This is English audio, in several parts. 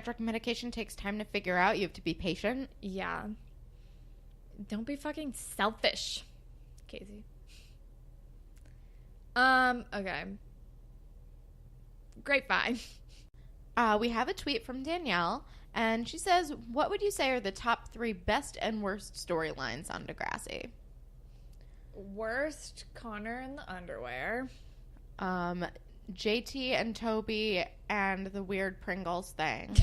psychiatric medication takes time to figure out. You have to be patient. Yeah. Don't be fucking selfish, Casey. Okay. Grapevine. We have a tweet from Danielle, and she says, what would you say are the top 3 best and worst storylines on Degrassi? Worst, Connor in the underwear. JT and Toby and the weird Pringles thing.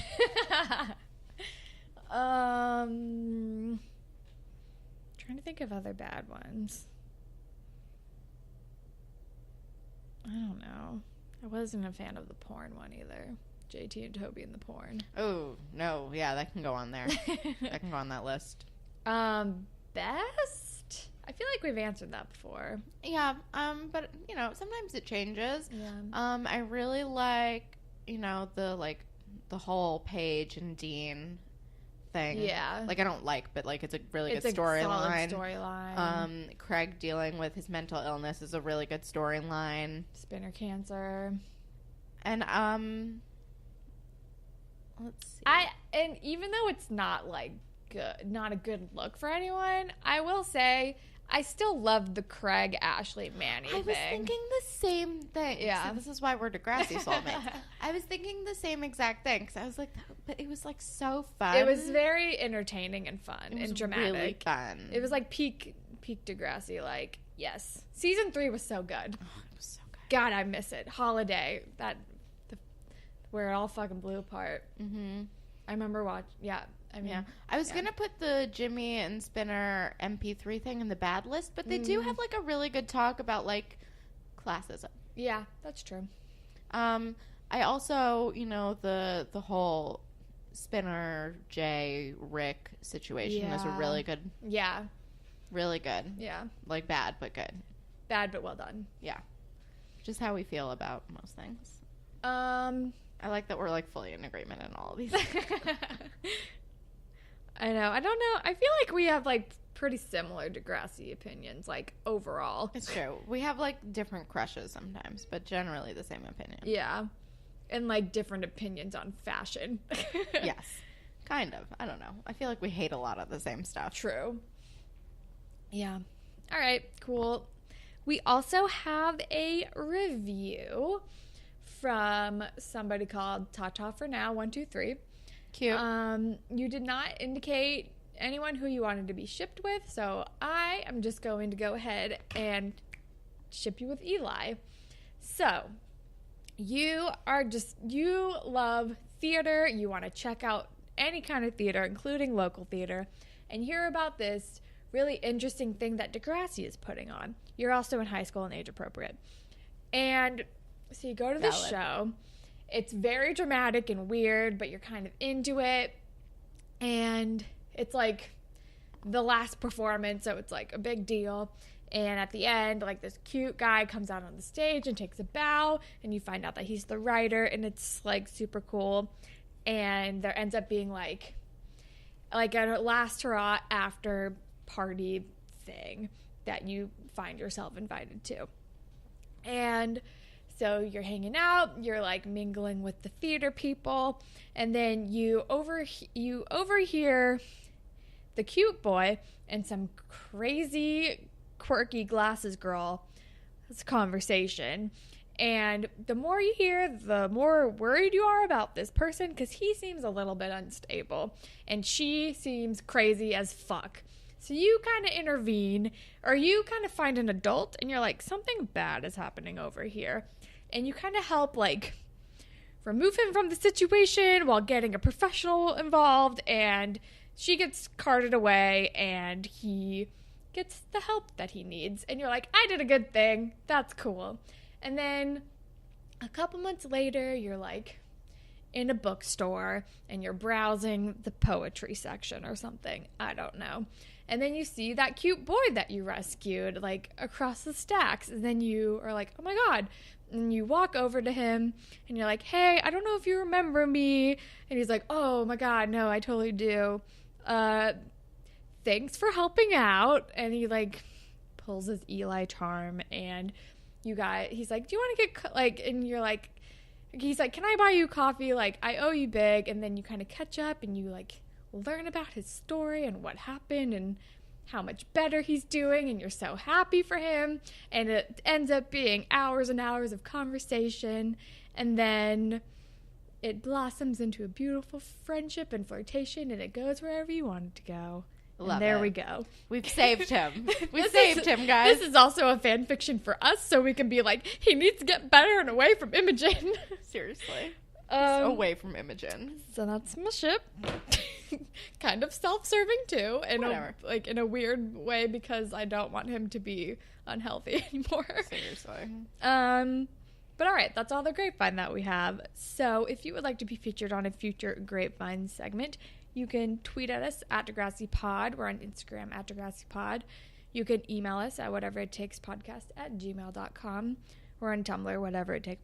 Trying to think of other bad ones. I don't know. I wasn't a fan of the porn one either. JT and Toby in the porn. Oh, no. Yeah, that can go on there. That can go on that list. Best? I feel like we've answered that before. Yeah, but, you know, sometimes it changes. Yeah. I really like, you know, the whole Paige and Dean thing. Yeah. Like, I don't like, but, like, it's a really good It's a storyline. solid storyline. Craig dealing with his mental illness is a really good storyline. Spinner cancer. And, let's see. And even though it's not, like, not a good look for anyone, I will say I still loved the Craig, Ashley, Manny thing. I was thinking the same thing. Yeah. So this is why we're Degrassi soulmates. I was thinking the same exact thing because I was like, but it was like so fun. It was very entertaining and fun and dramatic. Really fun. It was like peak Degrassi. Like, yes, season 3 was so good. Oh, it was so good. God, I miss it. Holiday, where it all fucking blew apart. Mm-hmm. I remember watching. Yeah. I mean, yeah. I was gonna put the Jimmy and Spinner MP3 thing in the bad list, but they do have like a really good talk about like classism. Yeah, that's true. I also, you know, the whole Spinner Jay Rick situation is a really good. Yeah. Really good. Yeah. Like bad but good. Bad but well done. Yeah. Just how we feel about most things. I like that we're like fully in agreement in all of these. I know. I don't know. I feel like we have like pretty similar Degrassi opinions, like overall. It's true. We have like different crushes sometimes, but generally the same opinion. Yeah. And like different opinions on fashion. Yes. Kind of. I don't know. I feel like we hate a lot of the same stuff. True. Yeah. All right. Cool. We also have a review from somebody called Tata for Now 123. Cute. You did not indicate anyone who you wanted to be shipped with, so I am just going to go ahead and ship you with Eli. So, you love theater, you want to check out any kind of theater, including local theater, and hear about this really interesting thing that Degrassi is putting on. You're also in high school and age appropriate. And so you go to the show. It's very dramatic and weird, but you're kind of into it. And it's like the last performance, so it's like a big deal. And at the end, like this cute guy comes out on the stage and takes a bow, and you find out that he's the writer, and it's like super cool. And there ends up being like a last hurrah after party thing that you find yourself invited to. And so you're hanging out, you're like mingling with the theater people, and then you overhear the cute boy and some crazy quirky glasses girl's conversation. And the more you hear, the more worried you are about this person because he seems a little bit unstable and she seems crazy as fuck. So you kind of intervene, or you kind of find an adult and you're like, something bad is happening over here. And you kind of help like remove him from the situation while getting a professional involved, and she gets carted away and he gets the help that he needs. And you're like, I did a good thing. That's cool. And then a couple months later, you're like in a bookstore and you're browsing the poetry section or something. I don't know. And then you see that cute boy that you rescued like across the stacks. And then you are like, oh my God. And you walk over to him and you're like, hey, I don't know if you remember me. And he's like, oh my God, no, I totally do. Thanks for helping out. And he like pulls his Eli charm, and he's like, do you want to get and you're like, he's like, can I buy you coffee? Like, I owe you big. And then you kind of catch up and you like learn about his story and what happened and how much better he's doing, and you're so happy for him. And it ends up being hours and hours of conversation, and then it blossoms into a beautiful friendship and flirtation, and it goes wherever you want it to go. Love and there it. we go. We've saved him. We saved him, guys. This is also a fan fiction for us, so we can be like, he needs to get better and away from Imogen. Seriously. Just away from Imogen. So that's my ship. Kind of self-serving too, in a weird way, because I don't want him to be unhealthy anymore. Seriously. But all right, that's all the grapevine that we have. So if you would like to be featured on a future grapevine segment, you can tweet at us at DeGrassiPod. We're on Instagram at DeGrassiPod. You can email us at whateverittakes.podcast@gmail.com. We're on Tumblr,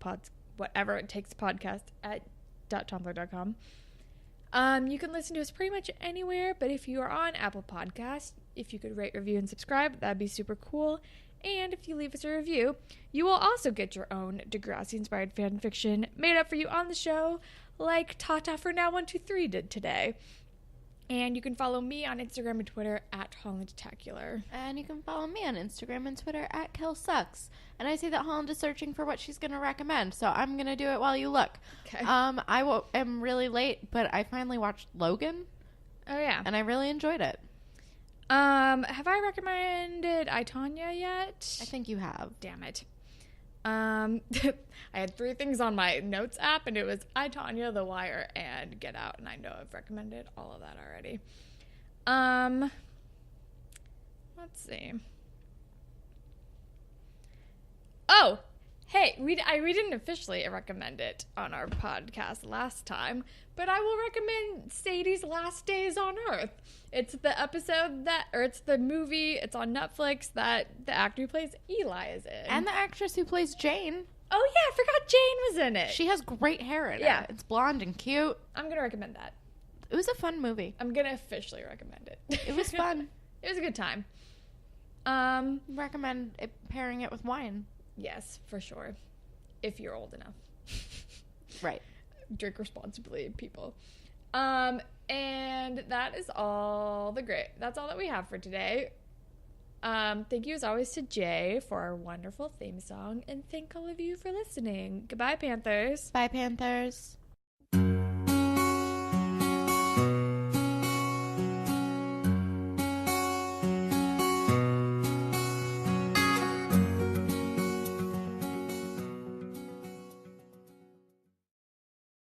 whateverittakes.podcast at .tumblr.com. You can listen to us pretty much anywhere, but if you are on Apple Podcasts, if you could rate, review, and subscribe, that'd be super cool. And if you leave us a review, you will also get your own Degrassi-inspired fan fiction made up for you on the show, like Tata for Now 123 did today. And you can follow me on Instagram and Twitter at Hollandtacular. And you can follow me on Instagram and Twitter at KelSucks. And I see that Holland is searching for what she's going to recommend, so I'm going to do it while you look. Okay. I'm really late, but I finally watched Logan. Oh, yeah. And I really enjoyed it. Have I recommended I, Tonya yet? I think you have. Damn it. I had 3 things on my notes app, and it was I, Tonya, The Wire, and Get Out, and I know I've recommended all of that already. Let's see. Oh, hey, we didn't officially recommend it on our podcast last time, but I will recommend Sadie's Last Days on Earth. It's the it's the movie, it's on Netflix, that the actor who plays Eli is in. And the actress who plays Jane. Oh, yeah, I forgot Jane was in it. She has great hair in it. It's blonde and cute. I'm going to recommend that. It was a fun movie. I'm going to officially recommend it. It was fun. It was a good time. Recommend pairing it with wine. Yes, for sure. If you're old enough. Right. Drink responsibly, people. And that is all that's all that we have for today. Thank you as always to Jay for our wonderful theme song, and thank all of you for listening. Goodbye, Panthers. Bye, Panthers.